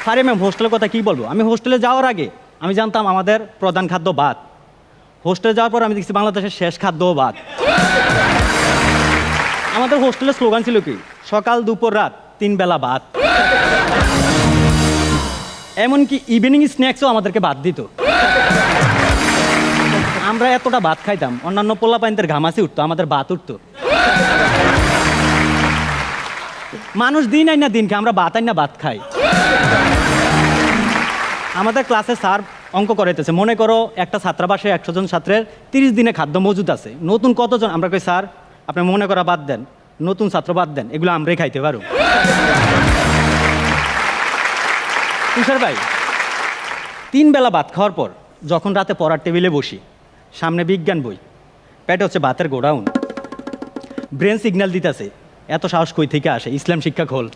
Sir ma'am হোস্টেলের কথা কী বলবো, আমি হোস্টেলে যাওয়ার আগে আমি জানতাম আমাদের প্রধান খাদ্য ভাত। হোস্টেলে যাওয়ার পর আমি দেখছি বাংলাদেশের শেষ খাদ্যও ভাত। আমাদের হোস্টেলের স্লোগান ছিল কি, সকাল দুপুর রাত 3 বেলা ভাত। এমনকি ইভিনিং স্ন্যাক্সও আমাদেরকে ভাত দিত। আমরা এতটা ভাত খাইতাম, অন্যান্য পোলাপাইনদের ঘামাসি উঠতো, আমাদের ভাত উঠতো। মানুষ দিন আই না দিন খায়, আমরা ভাত আই না ভাত খাই। আমাদের ক্লাসে স্যার অঙ্ক করাইতেছে, মনে করো একটা ছাত্রাবাসে 100 জন ছাত্রের 30 দিনে খাদ্য মজুদ আছে, নতুন কতজন? আমরা কই স্যার আপনি মনে করা বাদ দেন, নতুন ছাত্র বাদ দেন, এগুলো আমরাই খাইতে পারো। তুষার ভাই, 3 বেলা ভাত খাওয়ার পর যখন রাতে পড়ার টেবিলে বসি, সামনে বিজ্ঞান বই, পেটে হচ্ছে ভাতের গোডাউন, ব্রেন সিগন্যাল দিতেছে এত সাহস কই থেকে আসে, ইসলাম শিক্ষা খোল।